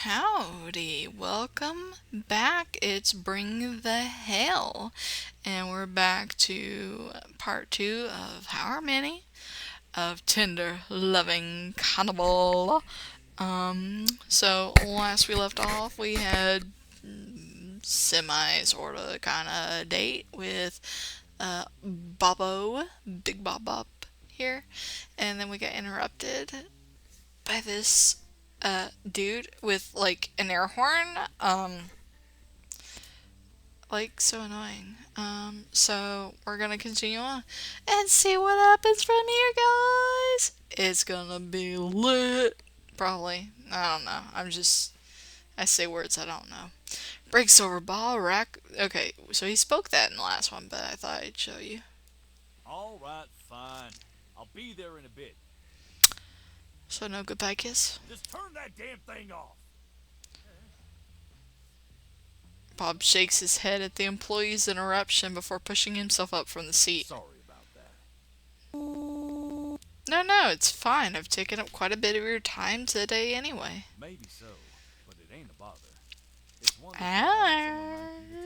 Howdy, welcome back. It's Bring the Hail, and we're back to part two of however many of Tender Loving Cannibal. So last we left off, we had semi sort of kind of date with Bobbo, Big Bob here, and then we got interrupted by this dude with like an air horn. Like so annoying. So we're gonna continue on and see what happens from here, guys. It's gonna be lit. Probably. I don't know. I say words I don't know. Breaks over ball rack. Okay, so he spoke that in the last one, but I thought I'd show you. All right, fine. I'll be there in a bit. So no goodbye kiss. Just turn that damn thing off. Bob shakes his head at the employee's interruption before pushing himself up from the seat. Sorry about that. No, it's fine. I've taken up quite a bit of your time today anyway. Maybe so, but it ain't a bother. It's wonderful Ah. having someone like you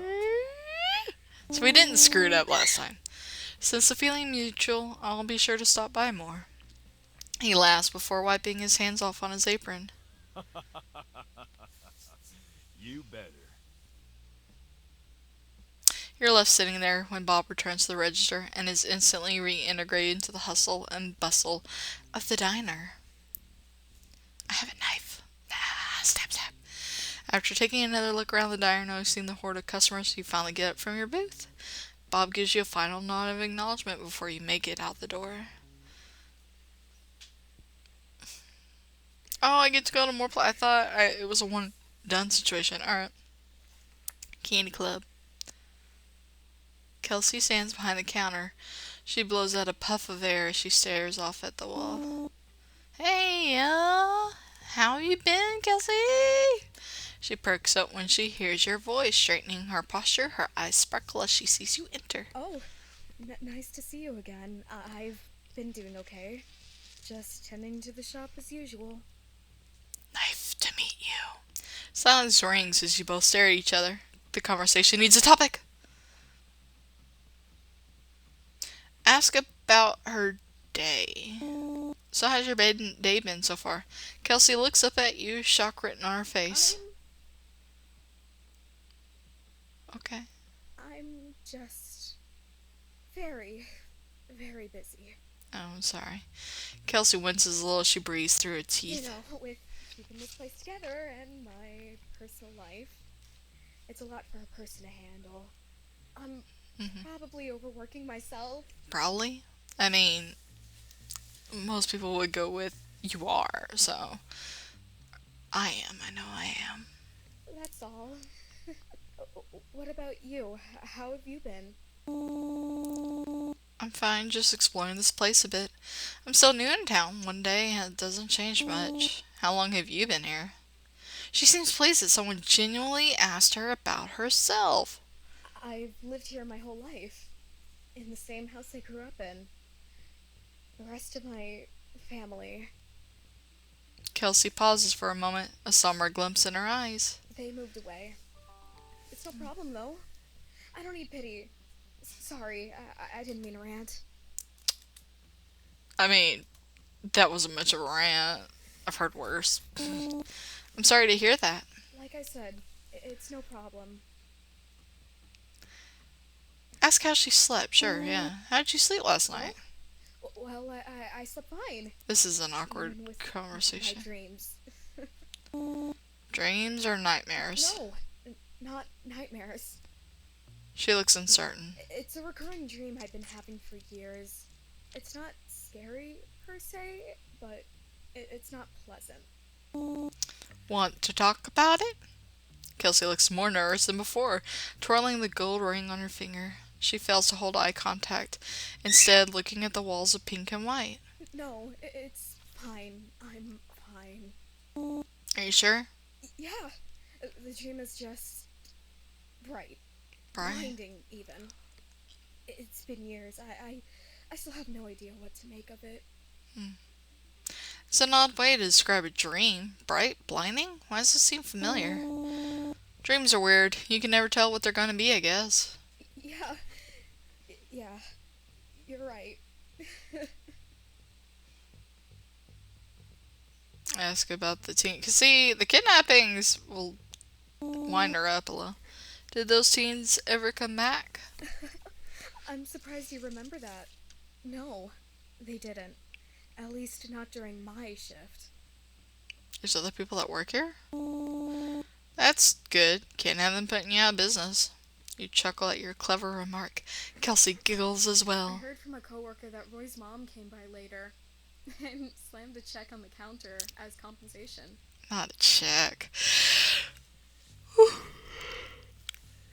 to talk So we didn't screw it up last time. Since the feeling mutual, I'll be sure to stop by more. He laughs before wiping his hands off on his apron. to. You better. You're left sitting there when Bob returns to the register and is instantly reintegrated into the hustle and bustle of the diner. I have a knife. Stab. After taking another look around the diner, noticing the horde of customers, you finally get up from your booth. Bob gives you a final nod of acknowledgement before you make it out the door. Oh, I get to go to more I thought it was a one-done situation. Alright. Candy Club. Kelsey stands behind the counter. She blows out a puff of air as she stares off at the wall. Hey, how you been, Kelsey? She perks up when she hears your voice, straightening her posture. Her eyes sparkle as she sees you enter. Oh, nice to see you again. I've been doing okay. Just tending to the shop as usual. Nice to meet you. Silence rings as you both stare at each other. The conversation needs a topic. Ask about her day. So how's your day been so far? Kelsey looks up at you, shock written on her face. Okay. I'm just very, very busy. Oh, I'm sorry. Kelsey winces a little as she breathes through her teeth. You know, with keeping this place together and my personal life, it's a lot for a person to handle. I'm probably overworking myself. Probably. I mean, most people would go with you are, so I am. I know I am. That's all. What about you? How have you been? I'm fine, just exploring this place a bit. I'm still new in town. One day, it doesn't change much. How long have you been here? She seems pleased that someone genuinely asked her about herself. I've lived here my whole life. In the same house I grew up in. The rest of my family, Kelsey pauses for a moment, a summer glimpse in her eyes. they moved away. It's no problem, though. I don't need pity. Sorry, I didn't mean to rant. I mean, that wasn't much of a rant. I've heard worse. I'm sorry to hear that. Like I said, it's no problem. Ask how she slept, sure, yeah. How did you sleep last night? Well, I slept fine. This is an Even awkward with conversation. my dreams. Dreams or nightmares? No, not nightmares. She looks uncertain. It's a recurring dream I've been having for years. It's not scary, per se, but it's not pleasant. Want to talk about it? Kelsey looks more nervous than before, twirling the gold ring on her finger. She fails to hold eye contact, instead looking at the walls of pink and white. No, it's fine. I'm fine. Are you sure? Yeah, the dream is just bright. Brian? Blinding, even. It's been years. I still have no idea what to make of it. It's an odd way to describe a dream. Bright? Blinding? Why does this seem familiar? Dreams are weird. You can never tell what they're gonna be, I guess. Yeah, yeah, you're right. Ask about the teen. Cause see, the kidnappings will wind her up a little. Did those teens ever come back? I'm surprised you remember that. No, they didn't. At least not during my shift. There's other people that work here? That's good. Can't have them putting you out of business. You chuckle at your clever remark. Kelsey giggles as I well. heard from a coworker that Roy's mom came by later and slammed a check on the counter as compensation. Not a check.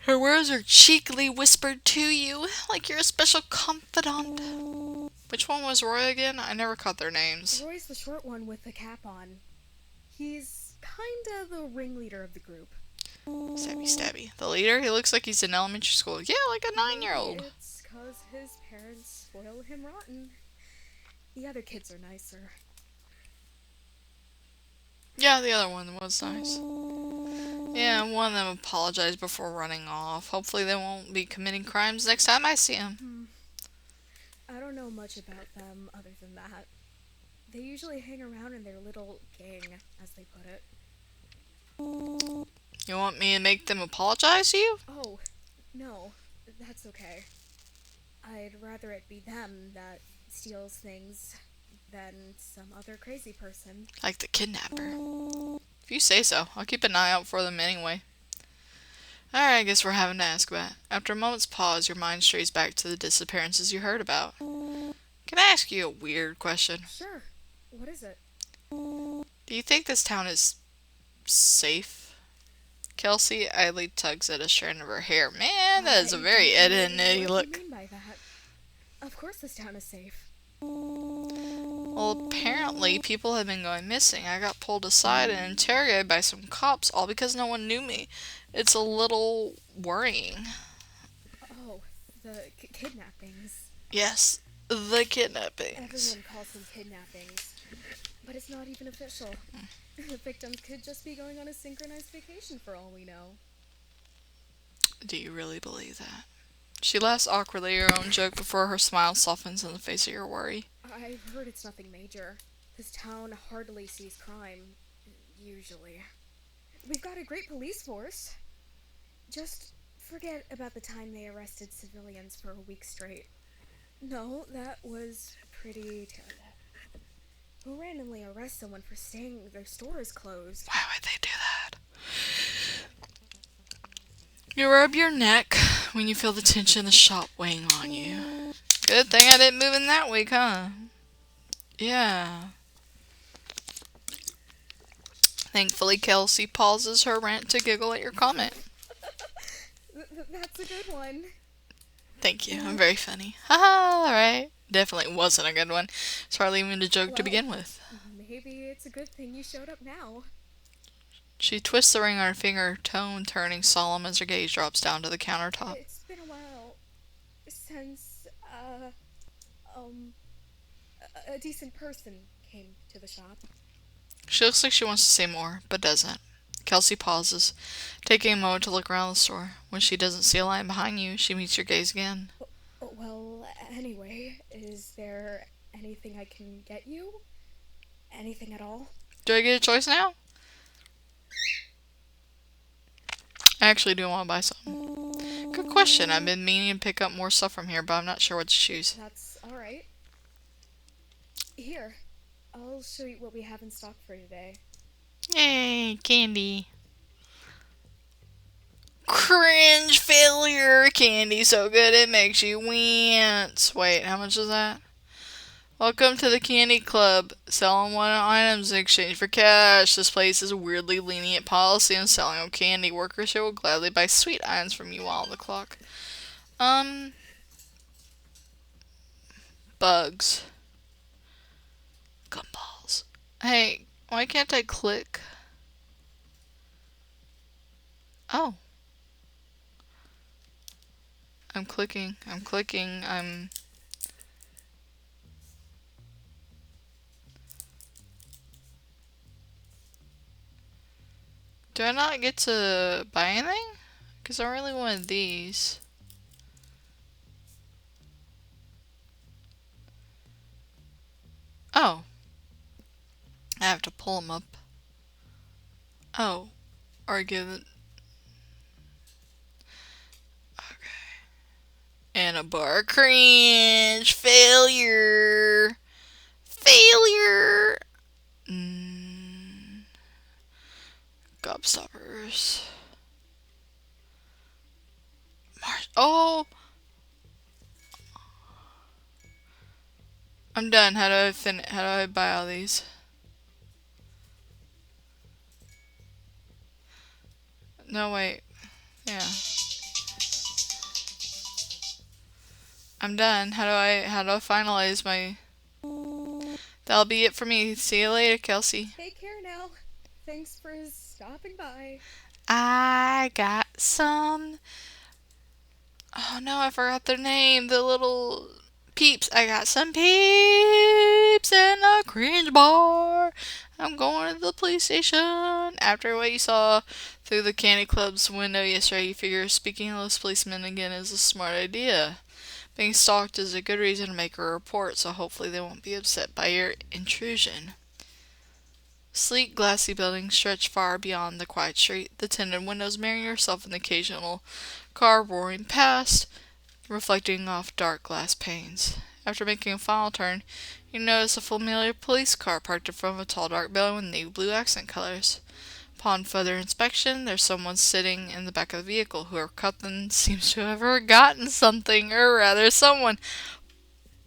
Her words are cheekily whispered to you, like you're a special confidant. Which one was Roy again? I never caught their names. Roy's the short one with the cap on. He's kinda the ringleader of the group. Stabby stabby. The leader? He looks like he's in elementary school. Yeah, like a 9-year-old. It's 'cause his parents spoil him rotten. The other kids are nicer. Yeah, the other one was nice. Yeah, one of them apologized before running off. Hopefully they won't be committing crimes next time I see him. I don't know much about them other than that. They usually hang around in their little gang, as they put it. You want me to make them apologize to you? Oh, no, that's okay. I'd rather it be them that steals things than some other crazy person. Like the kidnapper. If you say so, I'll keep an eye out for them anyway. Alright, I guess we're having to ask about it. After a moment's pause, your mind strays back to the disappearances you heard about. Can I ask you a weird question? Sure, what is it? Do you think this town is safe? Kelsey idly tugs at a strand of her hair. Man, that is a very Ed and Eddie What do look. you mean by that? Of course this town is safe. Well, apparently people have been going missing. I got pulled aside and interrogated by some cops, all because no one knew me. It's a little worrying. Oh, the kidnappings. Yes, the kidnappings. Everyone calls them kidnappings. But it's not even official. The victims could just be going on a synchronized vacation for all we know. Do you really believe that? She laughs awkwardly at her own joke before her smile softens in the face of your worry. I've heard it's nothing major. This town hardly sees crime, usually. We've got a great police force. Just forget about the time they arrested civilians for a week straight. No, that was pretty terrible. Who randomly arrests someone for saying their store is closed? Why would they do that? You rub your neck when you feel the tension in the shop weighing on you. Good thing I didn't move in that week, huh? Yeah. Thankfully, Kelsey pauses her rant to giggle at your comment. That's a good one. Thank you. I'm very funny. Haha, alright. Definitely wasn't a good one. It's hardly even a joke to begin with. Maybe it's a good thing you showed up now. She twists the ring on her finger, tone turning solemn as her gaze drops down to the countertop. It's been a while since, a decent person came to the shop. She looks like she wants to say more, but doesn't. Kelsey pauses, taking a moment to look around the store. When she doesn't see a line behind you, she meets your gaze again. Well, anyway, is there anything I can get you? Anything at all? Do I get a choice now? I actually do want to buy something. Good question. I've been meaning to pick up more stuff from here, but I'm not sure what to choose. That's alright. Here, I'll show you what we have in stock for today. Yay, candy. Cringe failure. Candy so good it makes you wince. Wait, how much is that? Welcome to the Candy Club. Selling one items in exchange for cash. This place is a weirdly lenient policy in selling of candy. Workers here will gladly buy sweet items from you while on the clock. Bugs. Gumballs. Hey, why can't I click? Oh. I'm clicking. Do I not get to buy anything? Because I really wanted these. Oh. I have to pull them up. Oh. Or give it... Okay. And a bar cringe. Failure. Failure. Gobstoppers. Oh! I'm done. How do I buy all these? No, wait. Yeah. I'm done. How do I finalize my... That'll be it for me. See you later, Kelsey. Take care now. Thanks for stopping by. I got some... Oh no, I forgot their name. The little peeps. I got some peeps and a cringe bar. I'm going to the police station. After what you saw through the Candy Club's window yesterday, you figure speaking to those policemen again is a smart idea. Being stalked is a good reason to make a report, so hopefully they won't be upset by your intrusion. Sleek, glassy buildings stretch far beyond the quiet street, the tinted windows mirroring yourself in the occasional car roaring past, reflecting off dark glass panes. After making a final turn, you notice a familiar police car parked in front of a tall dark building with navy blue accent colors. Upon further inspection, there's someone sitting in the back of the vehicle. Whoever cut them seems to have forgotten something, or rather someone.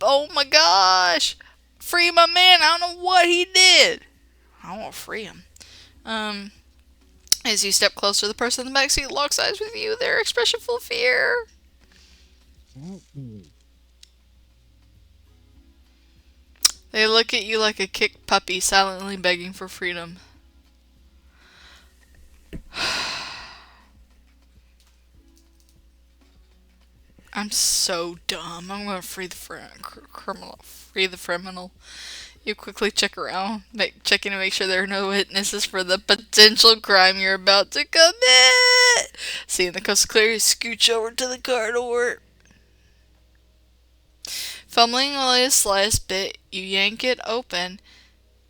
Oh my gosh! Free my man, I don't know what he did! I want to free him. As you step closer, the person in the backseat locks eyes with you, their expression full of fear. They look at you like a kicked puppy, silently begging for freedom. I'm so dumb. I'm gonna free the criminal. Free the criminal. You quickly check around, checking to make sure there are no witnesses for the potential crime you're about to commit. Seeing the coast clear, you scooch over to the car door. Fumbling away the slightest bit, you yank it open,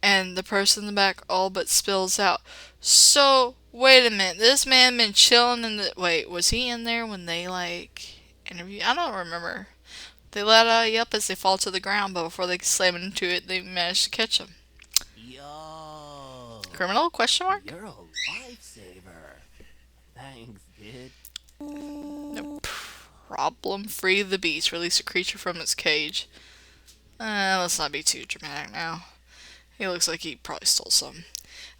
and the person in the back all but spills out. So, wait a minute. This man been chilling in the... Wait, was he in there when they, interviewed? I don't remember. They let you up as they fall to the ground, but before they slam into it, they managed to catch him. Yo. Criminal? Question mark? You're a lifesaver. Thanks, kid. No problem. Free the beast. Release a creature from its cage. Let's not be too dramatic now. He looks like he probably stole some.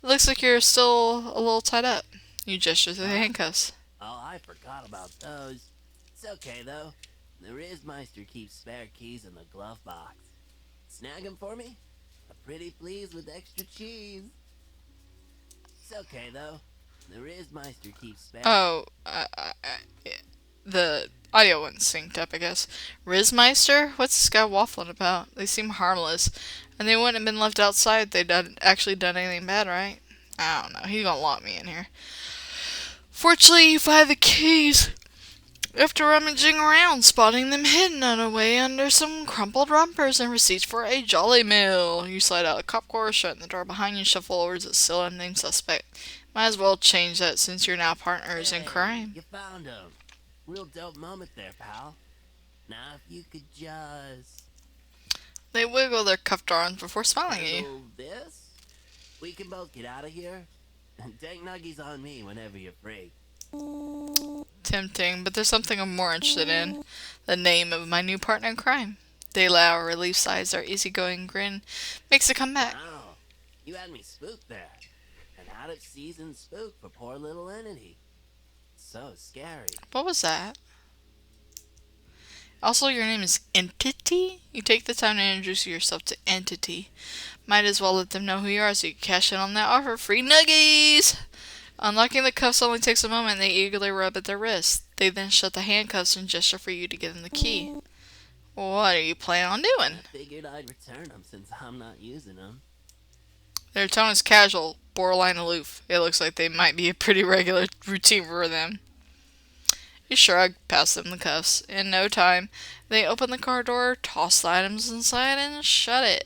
It looks like you're still a little tied up. You gesture to the handcuffs. Oh, I forgot about those. It's okay, though. The Rizmeister keeps spare keys in the glove box. Snag 'em for me? A pretty please with extra cheese. It's okay, though. The Rizmeister keeps spare... Oh, the audio wasn't synced up, I guess. Rizmeister? What's this guy waffling about? They seem harmless, and they wouldn't have been left outside if they'd actually done anything bad, right? I don't know. He's gonna lock me in here. Fortunately, you find the keys after rummaging around, spotting them hidden away under some crumpled rompers and receipts for a jolly meal. You slide out a cop car, shutting the door behind you, shuffle over to the still unnamed suspect. Might as well change that since you're now partners in crime. You found him. Real dope moment there, pal. Now if you could just... They wiggle their cuffed arms before smiling at you. handle this, we can both get out of here. And take nuggies on me whenever you're free. Tempting, but there's something I'm more interested in. The name of my new partner in crime. They allow a relief sighs, their easygoing grin makes a comeback. Wow, you had me spooked there. An out-of-season spook for poor little Entity. So scary. What was that? Also, your name is Entity? You take the time to introduce yourself to Entity. Might as well let them know who you are so you can cash in on that offer. Free nuggies! Unlocking the cuffs only takes a moment. They eagerly rub at their wrists. They then shut the handcuffs and gesture for you to give them the key. What are you planning on doing? I figured I'd return them since I'm not using them. Their tone is casual, borderline aloof. It looks like they might be a pretty regular routine for them. You shrug, pass them the cuffs. In no time, they open the car door, toss the items inside, and shut it.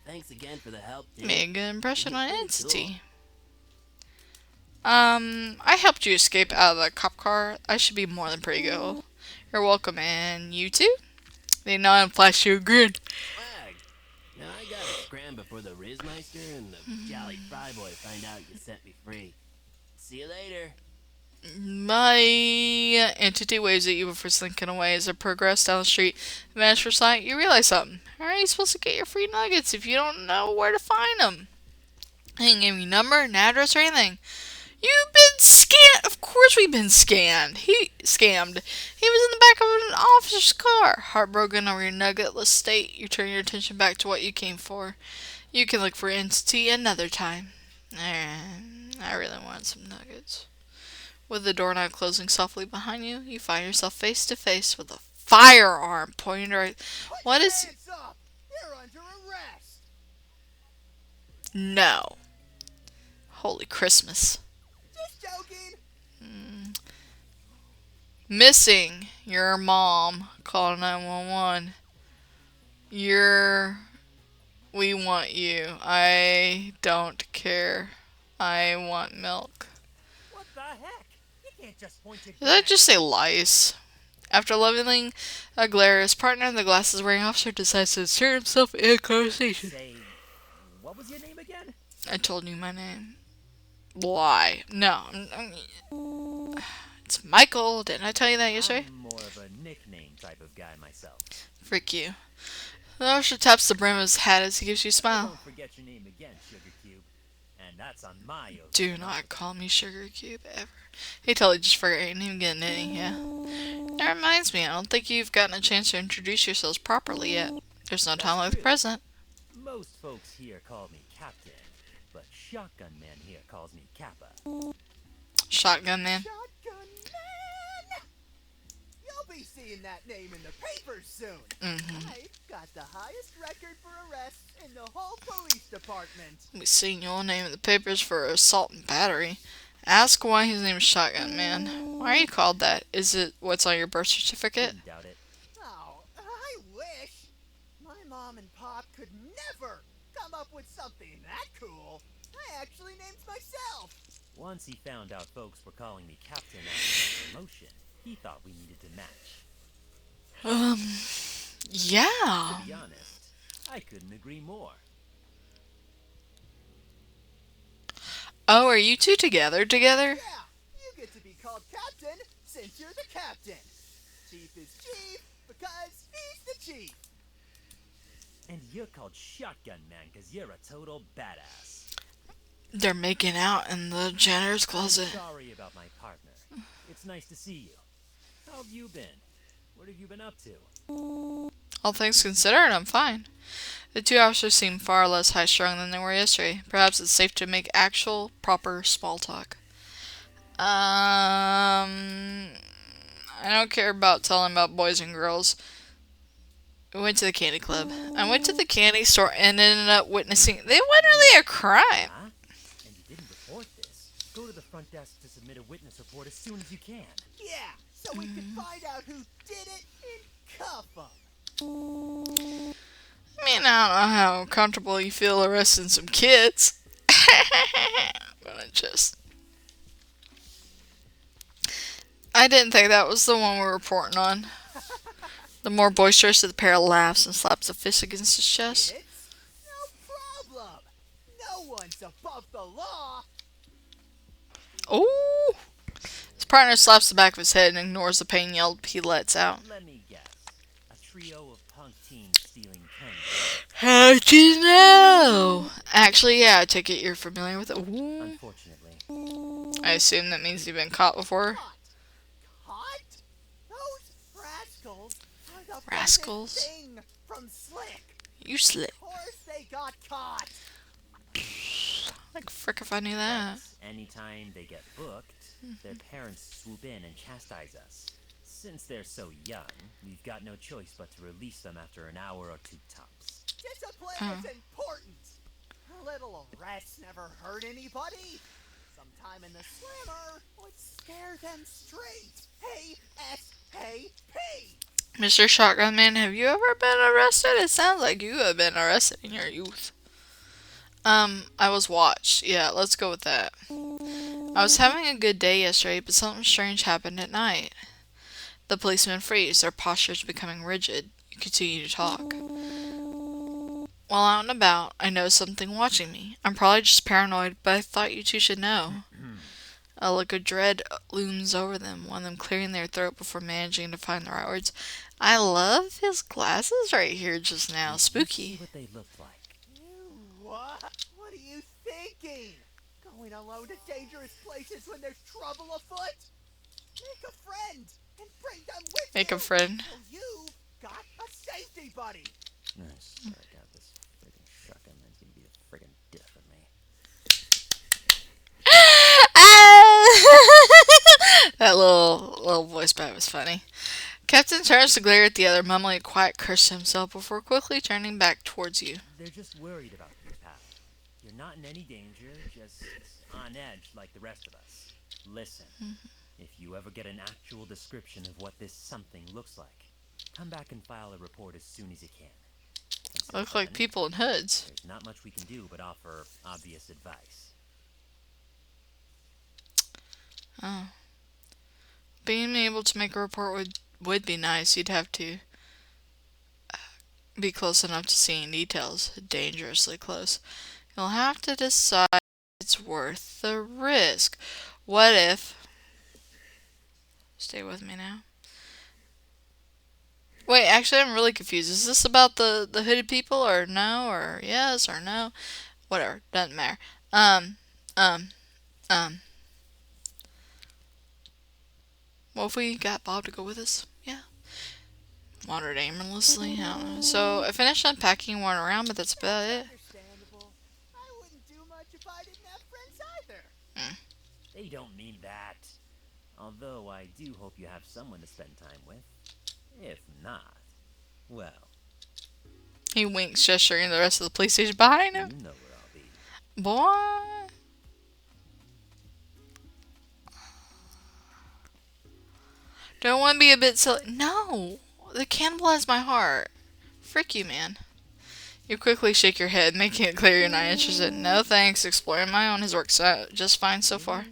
Thanks again for the help, dude. Made a good impression You're on pretty Entity. I helped you escape out of the cop car. I should be more than pretty good. You're welcome, and you too? They nod and flash you a grin. Swag. Now I gotta scram before the Rizmeister and the Jolly Fryboy find out you set me free. See you later. My Entity waves at you before slinking away. As they progress down the street and vanish from sight, you realize something. How are you supposed to get your free nuggets if you don't know where to find them? They didn't give you a number, an address, or anything. You've been scammed. Of course we've been scammed. He was in the back of an officer's car. Heartbroken over your nuggetless state, you turn your attention back to what you came for. You can look for Entity another time. I really want some nuggets. With the doorknob closing softly behind you, you find yourself face to face with a firearm pointing right. What is? Hands up! You're under arrest! No. Holy Christmas. Just joking! Missing your mom. Call 911. We want you. I don't care. I want milk. What the heck? You can't just point to Did that just say lice? After leveling a glare, his partner, the glasses-wearing officer, decides to insert himself in a conversation. Say, what was your name again? I told you my name. Lie. No. It's Michael. Didn't I tell you that yesterday? I'm more of a nickname type of guy myself. Frick you. The officer taps the brim of his hat as he gives you a smile. Don't forget your name again, Sugar Cube. And that's on my oath. Do not call me Sugar Cube ever. He totally just forgot your name again, didn't he? Yeah. That reminds me, I don't think you've gotten a chance to introduce yourselves properly yet. There's no time like the present. Most folks here call me Captain, but Shotgun Man here calls me Kappa. Shotgun Man. Shotgun Man! You'll be seeing that name in the papers soon. Mm-hmm. I've got the highest record for arrests in the whole police department. We seen your name in the papers for assault and battery. Ask why his name is Shotgun Man. Why are you called that? Is it what's on your birth certificate? Didn't doubt it. Oh, I wish. My mom and pop could never come up with something that cool. I actually named myself. Once he found out folks were calling me Captain after the promotion, he thought we needed to match. Yeah. To be honest, I couldn't agree more. Oh, are you two together? Yeah, you get to be called Captain since you're the captain. Chief is chief because he's the chief. And you're called Shotgun Man because you're a total badass. They're making out in the janitor's closet. Sorry about my partner. It's nice to see you. How have you been? What have you been up to? All things considered, I'm fine. The two officers seem far less high-strung than they were yesterday. Perhaps it's safe to make actual, proper small talk. I don't care about telling about boys and girls. We went to the candy club. I went to the candy store and ended up witnessing... They wasn't really a crime. Huh? And you didn't report this. Go to the front desk to submit a witness report as soon as you can. Yeah, so we can find out who did it and cuff them. I mean, I don't know how comfortable you feel arresting some kids. But I didn't think that was the one we're reporting on. The more boisterous of the pair laughs and slaps a fist against his chest. It's no problem. No one's above the law. Oh! His partner slaps the back of his head and ignores the pain yelled he lets out. Let me guess. A trio of punk teens stealing candy. How'd you know? Actually, yeah, I take it you're familiar with it. Ooh. Unfortunately. I assume that means you've been caught before. Caught? Those rascals are the Rascals? biggest thing from Slick. You slick. Of course they got caught. Like frick if I knew that. Anytime they get booked, their parents swoop in and chastise us. Since they're so young, we've got no choice but to release them after an hour or two tops. Discipline is important. A little arrest never hurt anybody. Sometime in the slammer would scare them straight. ASAP. Mr. Shotgun Man, have you ever been arrested? It sounds like you have been arrested in your youth. I was watched. Yeah, let's go with that. I was having a good day yesterday, but something strange happened at night. The policemen freeze, their postures becoming rigid. You continue to talk. While out and about, I notice something watching me. I'm probably just paranoid, but I thought you two should know. A look of dread looms over them, one of them clearing their throat before managing to find the right words. I love his glasses right here just now. See Spooky. what they look like. What? What are you thinking? Going alone to dangerous places when there's trouble afoot? Make a friend and bring them with Make you. a friend. So you've got a safety buddy. I swear to God, this friggin' shotgun man's gonna be the friggin' death of me. That little voice bite was funny. Captain turns to glare at the other, mumbling a quiet curse to himself before quickly turning back towards you. They're just worried about you, pal. You're not in any danger, just on edge like the rest of us. Listen, if you ever get an actual description of what this something looks like, come back and file a report as soon as you can. Until Look like then, people in hoods. There's not much we can do but offer obvious advice. Oh. Being able to make a report would be nice. You'd have to be close enough to seeing details. Dangerously close. You'll have to decide if it's worth the risk. What if... Stay with me now. Wait, actually I'm really confused. Is this about the hooded people or no or yes or no? Whatever, doesn't matter. What if we got Bob to go with us? Yeah. Wandered aimlessly. I don't know. So I finished unpacking, went around, but that's about it. Understandable. I wouldn't do much if I didn't have friends either. They don't mean that. Although I do hope you have someone to spend time with. If not, well, He winks, gesturing the rest of the police station behind you him. know where I'll be. Boy. Don't want to be a bit silly. No. The cannibal has my heart. Frick you, man. You quickly shake your head, making it clear you're not interested. No thanks. Exploring my own has worked just fine so far.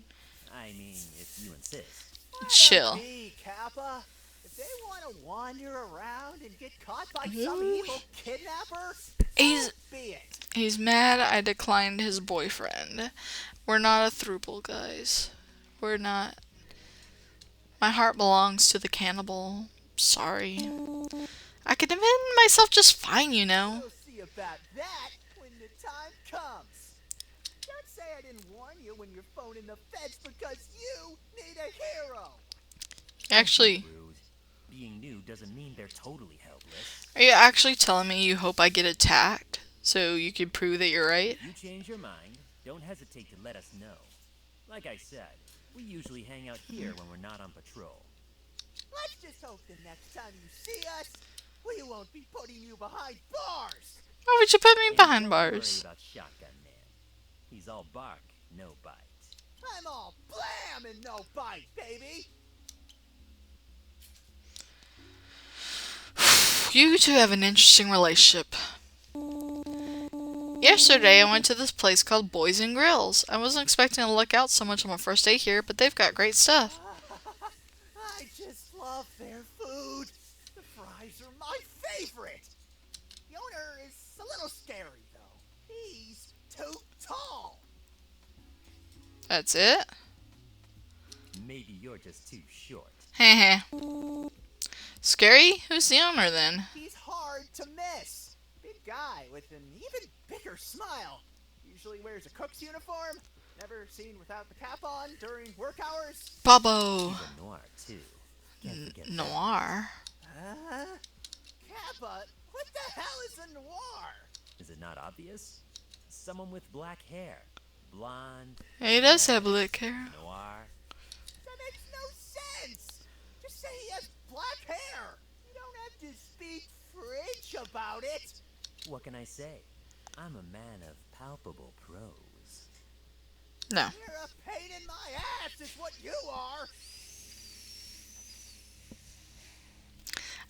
I mean, if you insist. Chill. Me, Kappa. If they want to wander around and get caught by some evil kidnapper, He's- so be it. He's mad I declined his boyfriend. We're not a throuple, guys. We're not. My heart belongs to the cannibal. Sorry. I can defend myself just fine, you know. We'll see about that when the time comes. Don't say I didn't warn you when you're phoning the feds because you need a hero. Actually, Rude. Being new doesn't mean they're totally helpless. are you actually telling me you hope I get attacked so you can prove that you're right? If you change your mind, don't hesitate to let us know. Like I said, we usually hang out here when we're not on patrol. Let's just hope the next time you see us, we won't be putting you behind bars. Why would you put me And behind don't bars? worry about Shotgun Man. He's all bark, no bite. I'm all blam and no bite, baby. You two have an interesting relationship. Yesterday, I went to this place called Boys and Grills. I wasn't expecting to luck out so much on my first day here, but they've got great stuff. I just love their food. The fries are my favorite. The owner is a little scary, though. He's too tall. That's it? Maybe you're just too short. Heh. Scary? Who's the owner then? He's hard to miss. Big guy with an even bigger smile. Usually wears a cook's uniform. Never seen without the cap on during work hours. Bobo. He's a noir, too. Can't forget that. Noir. Kappa, what the hell is a noir? Is it not obvious? Someone with black hair. Blonde. He does have black hair. Noir. That makes no sense. Just say he has black hair. You don't have to speak French about it. What can I say? I'm a man of palpable prose. No. You're a pain in my ass, is what you are.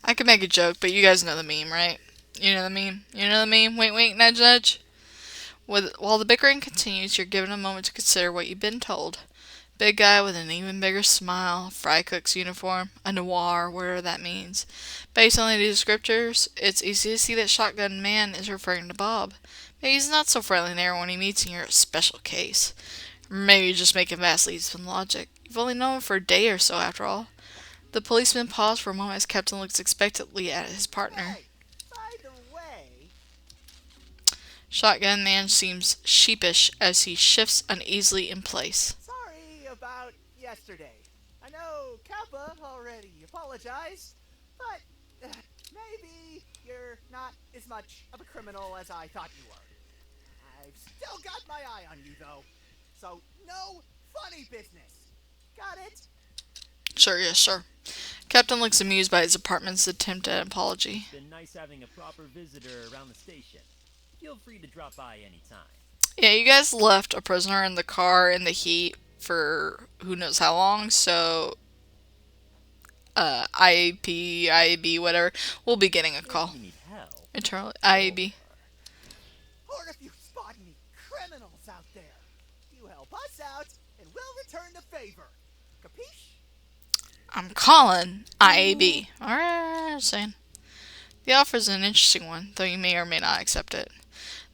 I could make a joke, but you guys know the meme, right? You know the meme? You know the meme? Wink, wink, nudge, nudge. While the bickering continues, you're given a moment to consider what you've been told. Big guy with an even bigger smile, fry cook's uniform, a noir, whatever that means. Based on the descriptors, it's easy to see that Shotgun Man is referring to Bob. Maybe he's not so friendly there when he meets in your special case. Or maybe you're just making vast leaps from logic. You've only known him for a day or so, after all. The policeman paused for a moment as Captain looks expectantly at his partner. Hey, by the way, Shotgun Man seems sheepish as he shifts uneasily in place. sorry about yesterday. I know Kappa already apologized, but maybe you're not as much of a criminal as I thought you were. I've still got my eye on you, though. So, no funny business. Got it? Sure, yes, sure. Captain looks amused by his apartment's attempt at an apology. Been nice having a proper visitor around the station. Feel free to drop by anytime. Yeah, you guys left a prisoner in the car in the heat for who knows how long, so IAB, whatever, we'll be getting a call. If you need help, Internally, IAB. Or if you spot any criminals out there, you help us out and we'll return the favor. Capiche? I'm calling IAB. Alright, saying. The offer is an interesting one, though you may or may not accept it.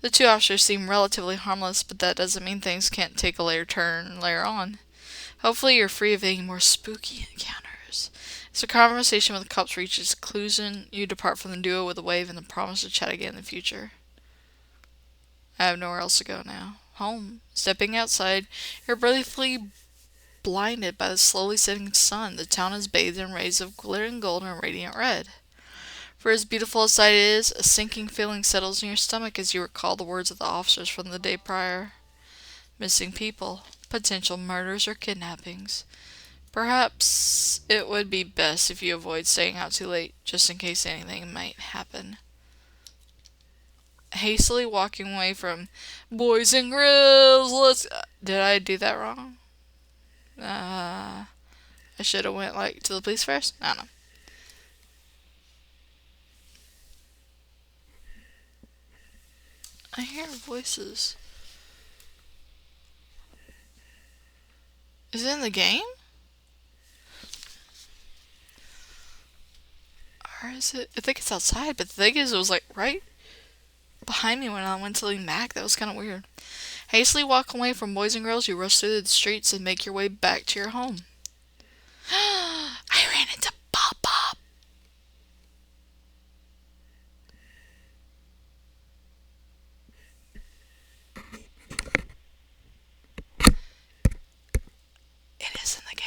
The two officers seem relatively harmless, but that doesn't mean things can't take a later turn later on. Hopefully you're free of any more spooky encounters. As the conversation with the cops reaches conclusion, you depart from the duo with a wave and the promise to chat again in the future. I have nowhere else to go now. Home. Stepping outside, you're briefly blinded by the slowly setting sun. The town is bathed in rays of glittering gold and radiant red. For as beautiful as sight is, a sinking feeling settles in your stomach as you recall the words of the officers from the day prior. Missing people, potential murders or kidnappings. Perhaps it would be best if you avoid staying out too late, just in case anything might happen. Hastily walking away from Boys and Grills, Did I do that wrong? I should have went, to the police first? I don't know. I hear voices. Is it in the game? Or is it? I think it's outside, but the thing is, it was right behind me when I went to lean back. That was kind of weird. Hastily walk away from Boys and Girls, you rush through the streets and make your way back to your home. I ran into Bob Bob. It is in the game.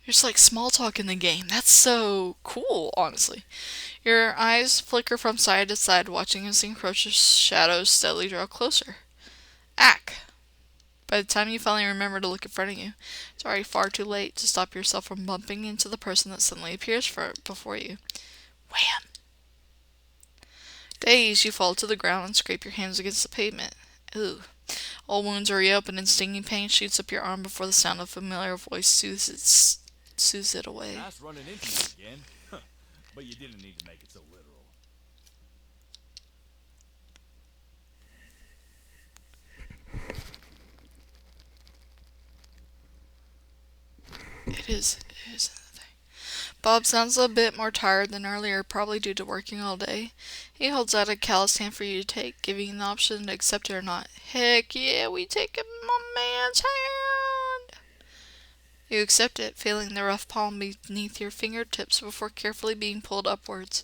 There's small talk in the game. That's so cool, honestly. Your eyes flicker from side to side, watching as the encroaching shadows steadily draw closer. Ack! By the time you finally remember to look in front of you, it's already far too late to stop yourself from bumping into the person that suddenly appears before you. Wham! Dazed, you fall to the ground and scrape your hands against the pavement. Ooh. Old wounds are reopened and stinging pain shoots up your arm before the sound of a familiar voice soothes it away. Nice running into you again. But you didn't need to make it so literal. It is in the thing. Bob sounds a bit more tired than earlier, probably due to working all day. He holds out a calloused hand for you to take, giving you the option to accept it or not. Heck yeah, we take my man's hand! You accept it, feeling the rough palm beneath your fingertips before carefully being pulled upwards.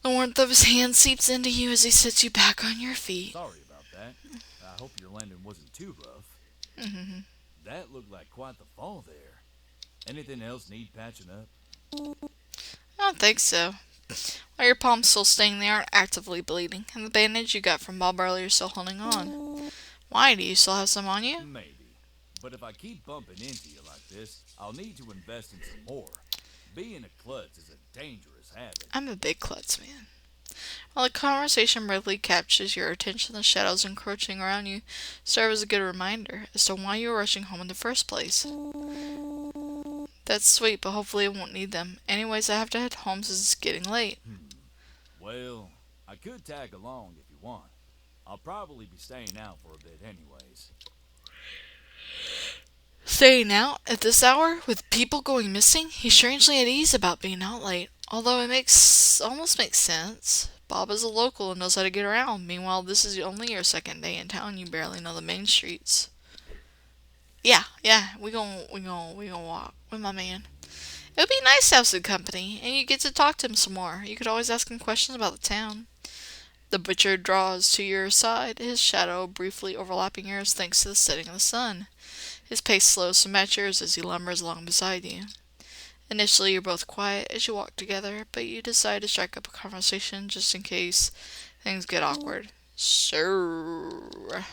The warmth of his hand seeps into you as he sets you back on your feet. Sorry about that. I hope your landing wasn't too rough. That looked like quite the fall there. Anything else need patching up? I don't think so. While your palm's still staying, they aren't actively bleeding, and the bandage you got from Bob earlier is still holding on. Why, do you still have some on you? Maybe. But if I keep bumping into you like this, I'll need to invest in some more. Being a klutz is a dangerous habit. I'm a big klutz, man. While the conversation briefly captures your attention, the shadows encroaching around you serve as a good reminder as to why you were rushing home in the first place. That's sweet, but hopefully I won't need them. Anyways, I have to head home since it's getting late. Well, I could tag along if you want. I'll probably be staying out for a bit anyways. Staying out at this hour with people going missing? He's strangely at ease about being out late. Although it almost makes sense. Bob is a local and knows how to get around. Meanwhile, this is only your second day in town. You barely know the main streets. Yeah, we gonna walk with my man. It would be nice to have some company, and you get to talk to him some more. You could always ask him questions about the town. The butcher draws to your side, his shadow briefly overlapping yours thanks to the setting of the sun. His pace slows to match yours as he lumbers along beside you. Initially, you're both quiet as you walk together, but you decide to strike up a conversation just in case things get awkward. Sure.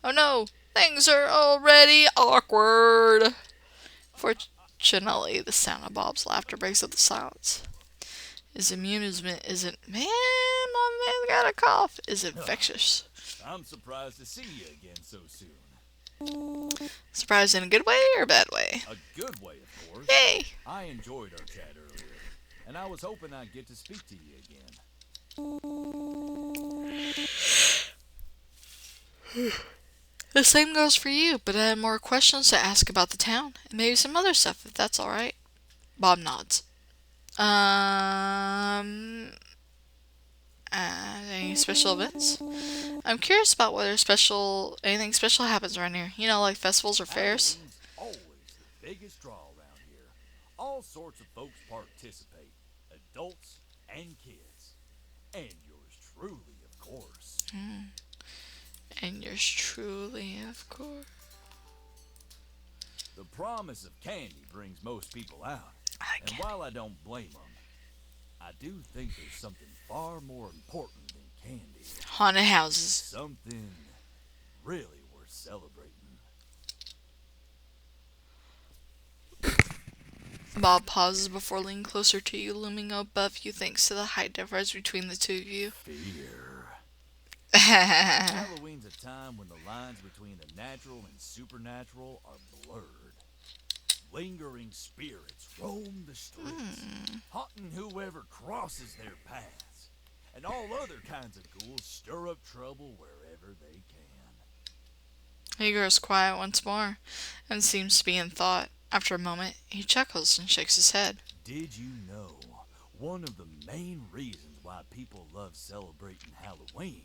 Oh no, things are already awkward. Fortunately, the sound of Bob's laughter breaks up the silence. His amusement isn't, man, my man got a cough, is infectious. I'm surprised to see you again so soon. Surprised in a good way or a bad way? A good way, of course. Hey! I enjoyed our chat earlier, and I was hoping I'd get to speak to you again. The same goes for you, but I have more questions to ask about the town, and maybe some other stuff, if that's alright. Bob nods. Any special events? I'm curious about whether anything special happens around here. You know, like festivals or fairs. Halloween's always the biggest draw around here. All sorts of folks participate, adults and kids. And yours truly, of course. And yours truly, of course. The promise of candy brings most people out. I And while I don't blame them, I do think there's something far more important than candy. Haunted houses. Something really worth celebrating. Bob pauses before leaning closer to you, looming above you thanks to the height difference between the two of you. Fear. Halloween's a time when the lines between the natural and supernatural are blurred. Lingering spirits roam the streets, haunting whoever crosses their paths, and all other kinds of ghouls stir up trouble wherever they can. He grows quiet once more, and seems to be in thought. After a moment, he chuckles and shakes his head. Did you know one of the main reasons why people love celebrating Halloween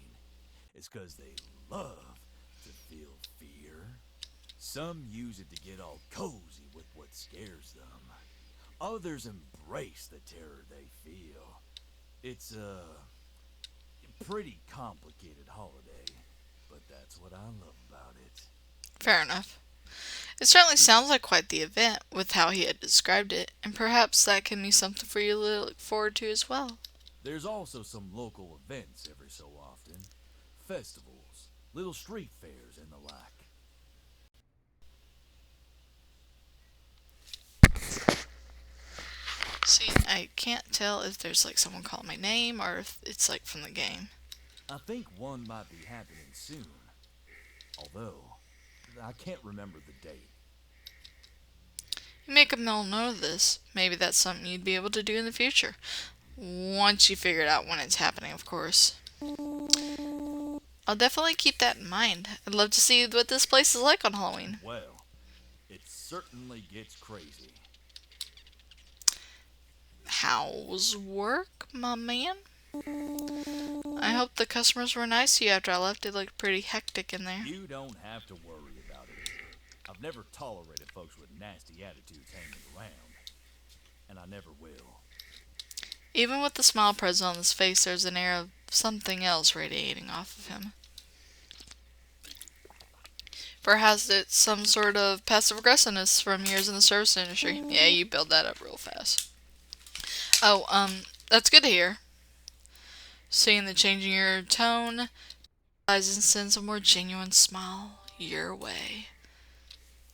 is because they love to feel fear? Some use it to get all cozy with what scares them. Others embrace the terror they feel. It's a pretty complicated holiday, but that's what I love about it. Fair enough. It certainly sounds like quite the event with how he had described it, and perhaps that can be something for you to look forward to as well. There's also some local events every so often. Festivals, little street fairs, and the like. See, I can't tell if there's like someone calling my name or if it's like from the game. I think one might be happening soon. Although, I can't remember the date. You make a mental note of this. Maybe that's something you'd be able to do in the future. Once you figure it out when it's happening, of course. I'll definitely keep that in mind. I'd love to see what this place is like on Halloween. Well, it certainly gets crazy. How's work, my man? I hope the customers were nice to you after I left. It looked pretty hectic in there. You don't have to worry about it. I've never tolerated folks with nasty attitudes hanging around. And I never will. Even with the smile present on his face, there's an air of something else radiating off of him. Perhaps it's some sort of passive aggressiveness from years in the service industry. Yeah, you build that up real fast. Oh, that's good to hear. Seeing the change in your tone, eyes and sends a more genuine smile your way.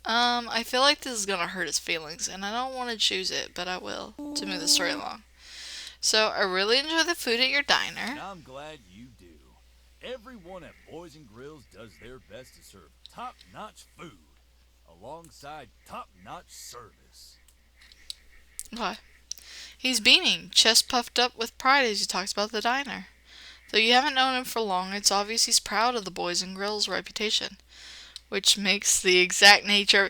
I feel like this is gonna hurt his feelings, and I don't want to choose it, but I will, to move the story along. So, I really enjoy the food at your And diner. I'm glad you do. Everyone at Boys and Grills does their best to serve top-notch food alongside top-notch service. Why? He's beaming, chest puffed up with pride as he talks about the diner. Though you haven't known him for long, it's obvious he's proud of the Boys and Grills reputation, which makes the exact nature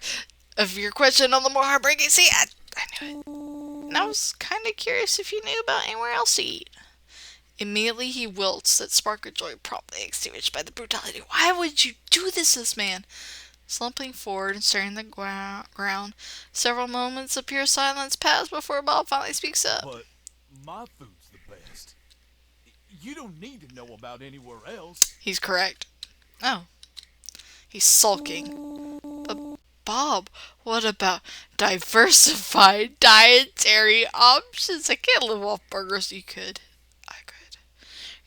of your question all the more heartbreaking. See, I knew it. And I was kind of curious if you knew about anywhere else to eat. Immediately he wilts, that spark of joy promptly extinguished by the brutality. Why would you do this man? Slumping forward and staring at the ground, several moments of pure silence pass before Bob finally speaks up. But my food's the best. You don't need to know about anywhere else. He's correct. Oh, he's sulking. But Bob, what about diversified dietary options? I can't live off burgers. You could. I could.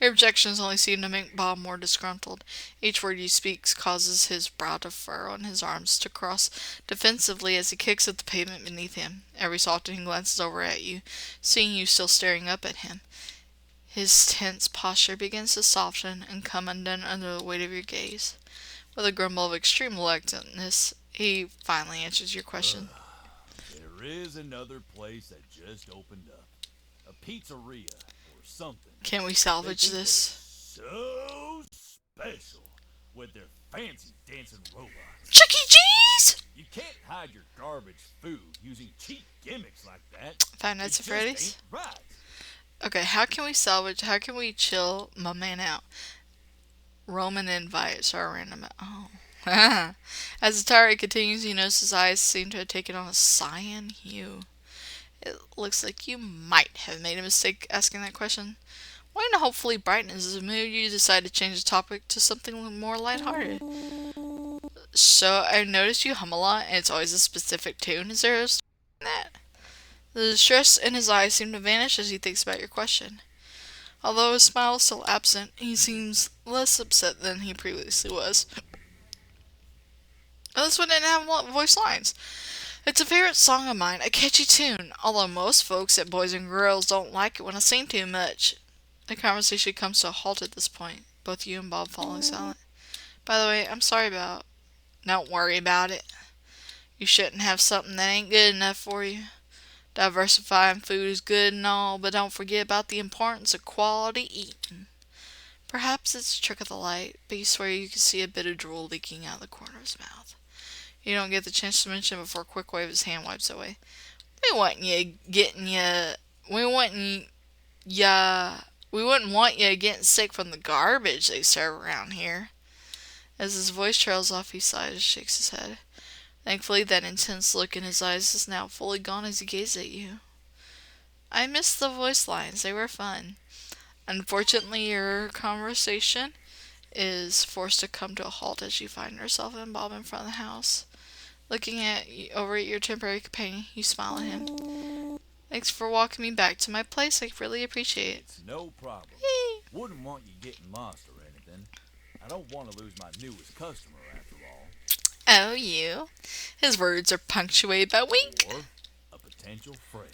Your objections only seem to make Bob more disgruntled. Each word you speak causes his brow to furrow and his arms to cross defensively as he kicks at the pavement beneath him. Every so often he glances over at you, seeing you still staring up at him. His tense posture begins to soften and come undone under the weight of your gaze. With a grumble of extreme reluctantness, he finally answers your question. There is another place that just opened up. A pizzeria or something. Can we They salvage think this? they're so special with their fancy dancing robots. Chuck E. Cheese! You can't hide your garbage food using cheap gimmicks like that. Five Nights It at just Freddy's? ain't right. Okay, how can we chill my man out? Roman invites our random. Oh. As the tirade continues, you notice his eyes seem to have taken on a cyan hue. It looks like you might have made a mistake asking that question. Wanting to hopefully brighten his mood, you decide to change the topic to something more lighthearted. So, I noticed you hum a lot, and it's always a specific tune. Is there a story in that? The stress in his eyes seems to vanish as he thinks about your question. Although his smile is still absent, he seems less upset than he previously was. Oh, this one didn't have voice lines. It's a favorite song of mine, a catchy tune, although most folks at Boys and Girls don't like it when I sing too much. The conversation comes to a halt at this point, both you and Bob falling silent. By the way, I'm sorry about... Don't worry about it. You shouldn't have something that ain't good enough for you. Diversifying food is good and all, but don't forget about the importance of quality eating. Perhaps it's a trick of the light, but you swear you can see a bit of drool leaking out of the corner of his mouth. You don't get the chance to mention it before a quick wave of his hand wipes away. We wouldn't want you getting sick from the garbage they serve around here. As his voice trails off, he sighs and shakes his head. Thankfully, that intense look in his eyes is now fully gone as he gazes at you. I missed the voice lines. They were fun. Unfortunately, your conversation is forced to come to a halt as you find yourself and Bob in front of the house. Looking over at your temporary companion, you smile at him. Thanks for walking me back to my place. I really appreciate it. It's no problem. Wouldn't want you getting lost or anything. I don't want to lose my newest customer after all. Oh, you. His words are punctuated by wink. Or a potential friend.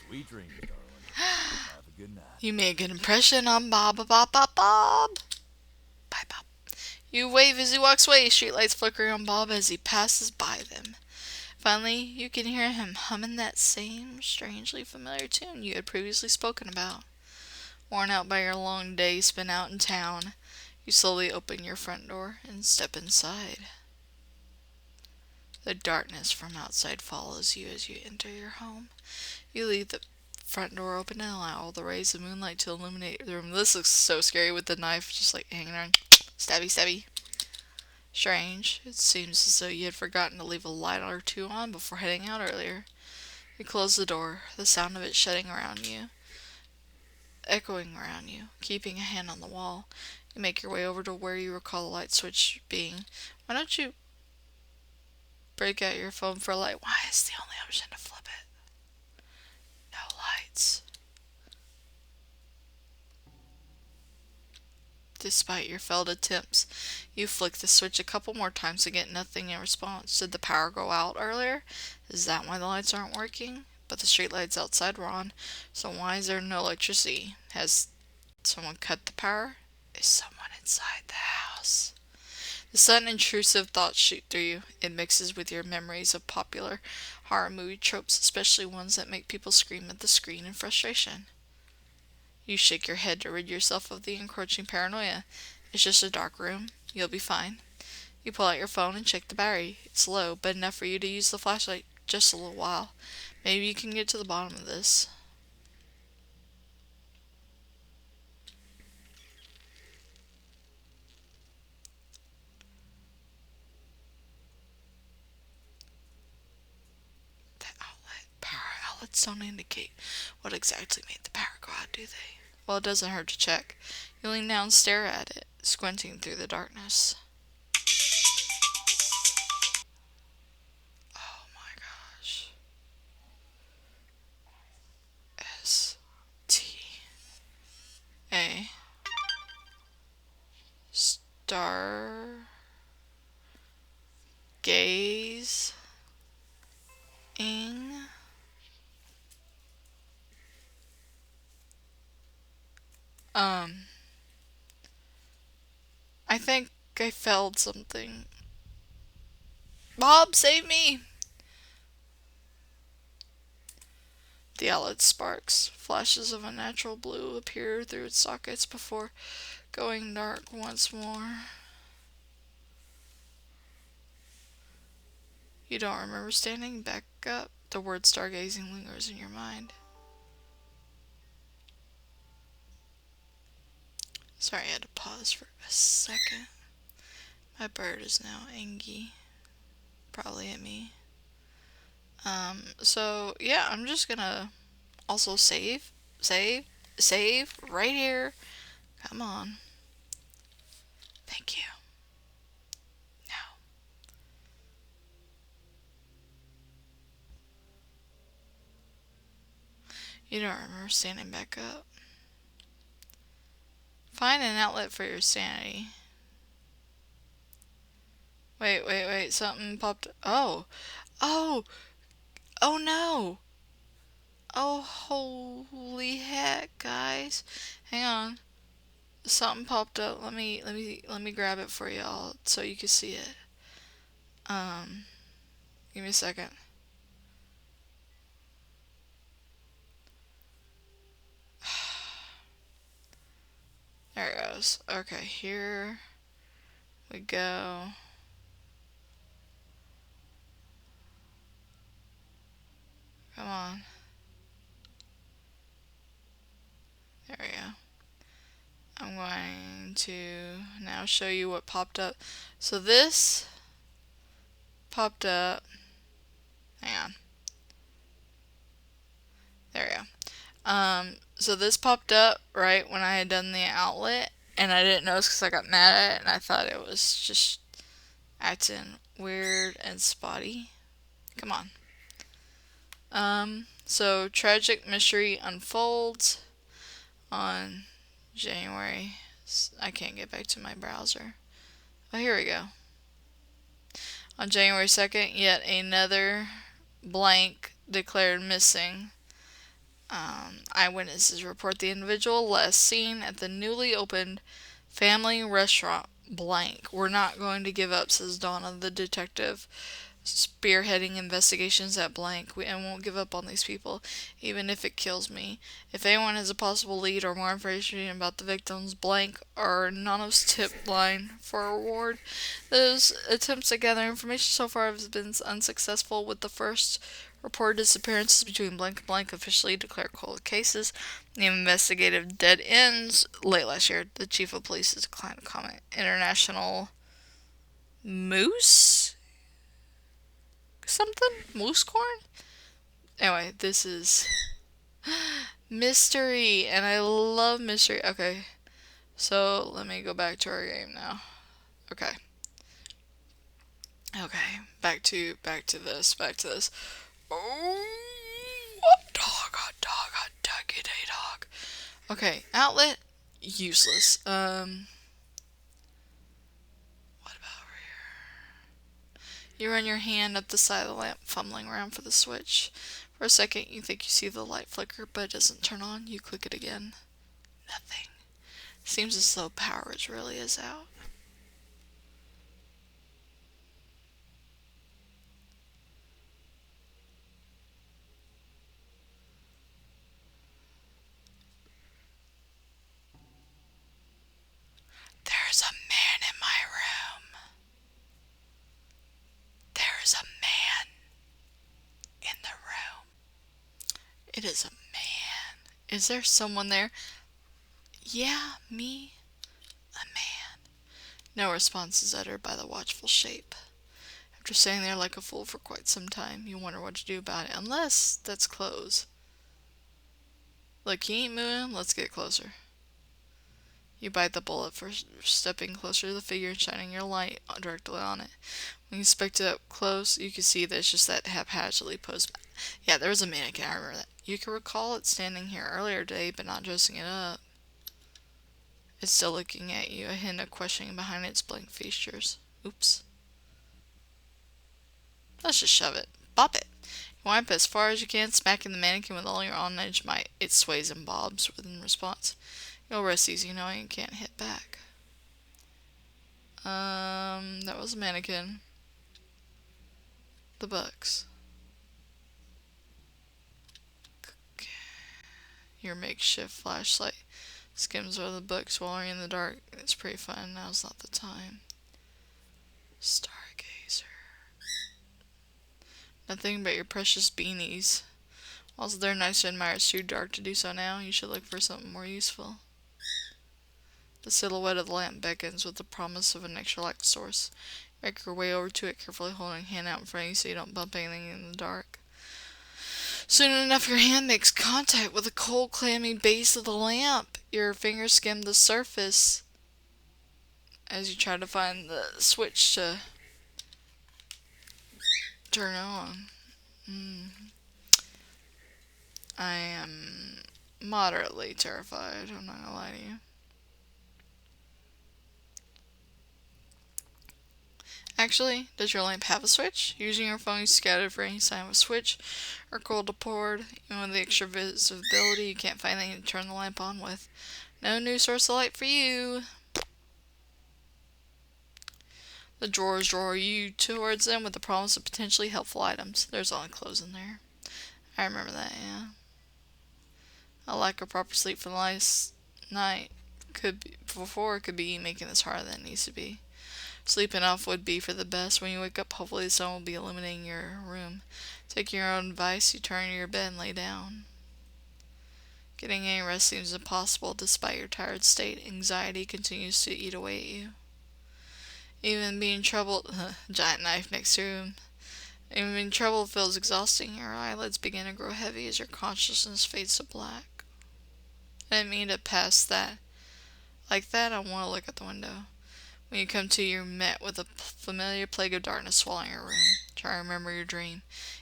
Sweet dreams, darling. Have a good night. You made a good impression on Bob. Bye, Bob. You wave as he walks away, streetlights flickering on Bob as he passes by them. Finally, you can hear him humming that same strangely familiar tune you had previously spoken about. Worn out by your long day spent out in town, you slowly open your front door and step inside. The darkness from outside follows you as you enter your home. You leave the front door open and allow the rays of moonlight to illuminate the room. This looks so scary with the knife just like hanging around. Stabby. Strange. It seems as though you had forgotten to leave a light or two on before heading out earlier. You close the door, the sound of it shutting around you, echoing around you, keeping a hand on the wall. You make your way over to where you recall the light switch being. Why don't you break out your phone for a light? Why is the only option to flip it? No lights. Despite your failed attempts, you flick the switch a couple more times and get nothing in response. Did the power go out earlier? Is that why the lights aren't working? But the street lights outside were on, so why is there no electricity? Has someone cut the power? Is someone inside the house? The sudden intrusive thoughts shoot through you. It mixes with your memories of popular horror movie tropes, especially ones that make people scream at the screen in frustration. You shake your head to rid yourself of the encroaching paranoia. It's just a dark room. You'll be fine. You pull out your phone and check the battery. It's low, but enough for you to use the flashlight just a little while. Maybe you can get to the bottom of this. The outlet. Power outlets don't indicate what exactly made the power go out, do they? Well, it doesn't hurt to check. You lean down and stare at it, squinting through the darkness. Oh my gosh. S-T-A Star Gaze ing. I think I failed something. Bob, save me! The outlet sparks. Flashes of unnatural blue appear through its sockets before going dark once more. You don't remember standing back up. The word stargazing lingers in your mind. Sorry, I had to pause for a second. My bird is now angry. Probably at me. So yeah, I'm just gonna also save right here. Come on. Thank you. No. You don't remember standing back up. Find an outlet for your sanity. Wait. Something popped. Oh no. Oh, holy heck, guys. Hang on. Something popped up. Let me grab it for y'all so you can see it. Give me a second. There it goes. Okay, here we go. Come on. There we go. I'm going to now show you what popped up. So this popped up. Hang on. There we go. So this popped up right when I had done the outlet, and I didn't notice because I got mad at it, and I thought it was just acting weird and spotty. Come on. So tragic mystery unfolds on January. I can't get back to my browser. Oh, here we go. On January 2nd, yet another blank declared missing. Eyewitnesses report the individual last seen at the newly opened family restaurant blank. We're not going to give up, says Donna, the detective spearheading investigations at blank. And won't give up on these people, even if it kills me. If anyone has a possible lead or more information about the victims, blank are anonymous tip line for a reward. Those attempts to gather information so far have been unsuccessful, with the first reported disappearances between blank and blank officially declared cold cases. The investigative dead ends late last year. The chief of police has declined to comment. International moose? Something? Moose corn? Anyway, this is mystery, and I love mystery. Okay, so let me go back to our game now. Okay, back to this. Oh, a dog, a dog. Okay, outlet, useless. You run your hand up the side of the lamp, fumbling around for the switch. For a second, you think you see the light flicker, but it doesn't turn on. You click it again. Nothing. Seems as though power really is out. There's a man in my room. There's a man in the room. It is a man. Is there someone there? Yeah, me. A man. No response is uttered by the watchful shape. After standing there like a fool for quite some time, you wonder what to do about it, unless that's close. Look, he ain't moving, let's get closer. You bite the bullet for stepping closer to the figure and shining your light directly on it. When you inspect it up close, you can see that it's just that haphazardly posed. Yeah, there was a mannequin, I remember that. You can recall it standing here earlier today, but not dressing it up. It's still looking at you, a hint of questioning behind its blank features. Oops. Let's just shove it. Bop it. You wipe as far as you can, smacking the mannequin with all your on-edge might. It sways and bobs in response. You'll rest easy knowing you can't hit back. That was a mannequin. The books. Okay. Your makeshift flashlight skims over the books while you're in the dark. It's pretty fun. Now's not the time. Stargazer. Nothing but your precious beanies. Also, they're nice to admire. It's too dark to do so now. You should look for something more useful. The silhouette of the lamp beckons with the promise of an extra light source. You make your way over to it, carefully holding a hand out in front of you so you don't bump anything in the dark. Soon enough, your hand makes contact with the cold, clammy base of the lamp. Your fingers skim the surface as you try to find the switch to turn on. I am moderately terrified, I'm not gonna lie to you. Actually, does your lamp have a switch? Using your phone, you scout it for any sign of a switch or cold to port. Even with the extra visibility, you can't find anything to turn the lamp on with. No new source of light for you. The drawers draw you towards them with the promise of potentially helpful items. There's only clothes in there. I remember that, yeah. A lack of proper sleep for the last night could be making this harder than it needs to be. Sleep enough would be for the best. When you wake up, hopefully the sun will be illuminating your room. Taking your own advice, you turn to your bed and lay down. Getting any rest seems impossible despite your tired state. Anxiety continues to eat away at you. Even being troubled, giant knife next to him. Even being troubled feels exhausting. Your eyelids begin to grow heavy as your consciousness fades to black. I didn't mean to pass that. Like that, I want to look out the window. When you come to, you're met with a familiar plague of darkness swallowing your room. Try to remember your dream.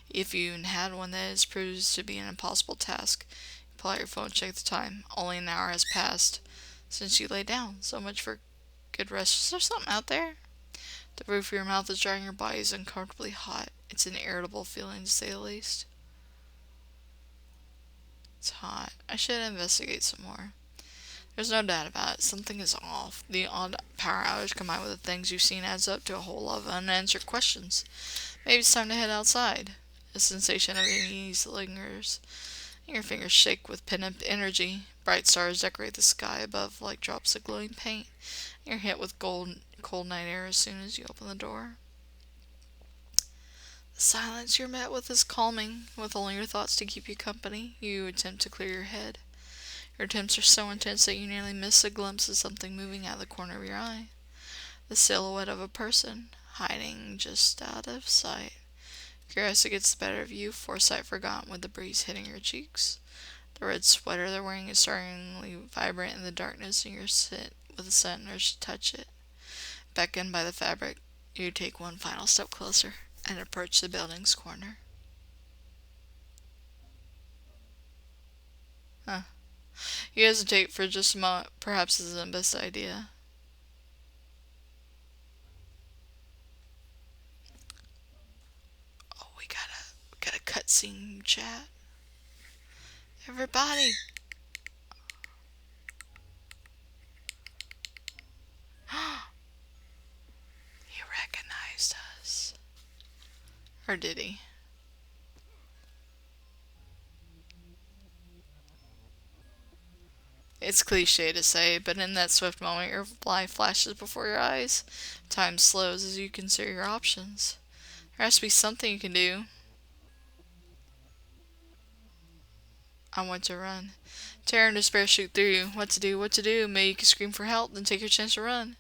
If you even had one, that is proves to be an impossible task. You pull out your phone and check the time. Only an hour has passed since you lay down. So much for good rest. Is there something out there? The roof of your mouth is dry and your body is uncomfortably hot. It's an irritable feeling, to say the least. It's hot. I should investigate some more. There's no doubt about it. Something is off. The odd power outage combined with the things you've seen adds up to a whole lot of unanswered questions. Maybe it's time to head outside. A sensation of unease lingers. Your fingers shake with pent-up energy. Bright stars decorate the sky above like drops of glowing paint. You're hit with cold night air as soon as you open the door. The silence you're met with is calming. With only your thoughts to keep you company, you attempt to clear your head. Your attempts are so intense that you nearly miss a glimpse of something moving out of the corner of your eye. The silhouette of a person, hiding just out of sight. Curiosity gets the better of you, foresight forgotten with the breeze hitting your cheeks. The red sweater they're wearing is startlingly vibrant in the darkness, and you're sit with a sudden urge to touch it. Beckoned by the fabric, you take one final step closer and approach the building's corner. You hesitate for just a moment. Perhaps this isn't the best idea. cutscene chat. Everybody. He recognized us. Or did he? It's cliche to say, but in that swift moment, your life flashes before your eyes. Time slows as you consider your options. There has to be something you can do. I want to run. Terror and despair shoot through you. What to do, what to do. Maybe you can scream for help, then take your chance to run.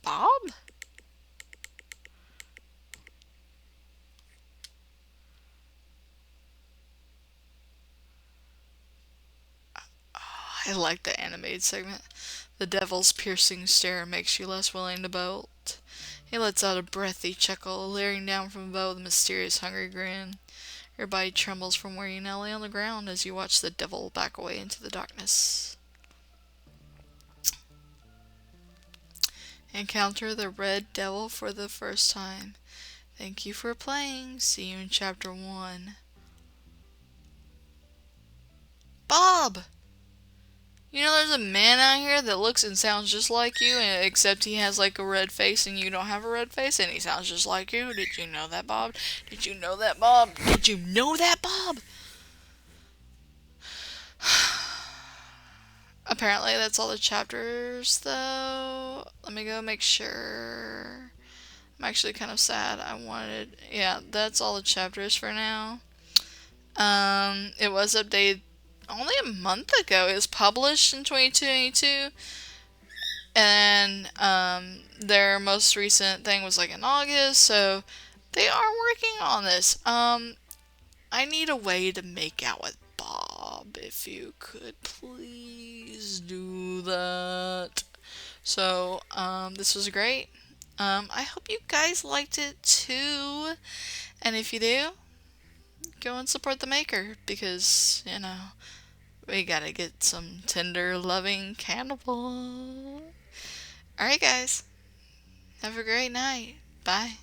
Bob? I like the animated segment. The devil's piercing stare makes you less willing to bolt. He lets out a breathy chuckle, leering down from above with a mysterious, hungry grin. Your body trembles from where you now lay on the ground as you watch the devil back away into the darkness. Encounter the red devil for the first time. Thank you for playing. See you in chapter 1. Bob! You know there's a man out here that looks and sounds just like you, except he has like a red face and you don't have a red face, and he sounds just like you. Did you know that, Bob? Did you know that, Bob? Did you know that, Bob? Apparently that's all the chapters, though. Let me go make sure. I'm actually kind of sad. Yeah, that's all the chapters for now. It was updated only a month ago. It was published in 2022, and their most recent thing was like in August, so they are working on this. I need a way to make out with Bob. If you could please do that. So, this was great. I hope you guys liked it too. And if you do, go and support the maker because, we gotta get some tender, loving Cannibal. Alright, guys. Have a great night. Bye.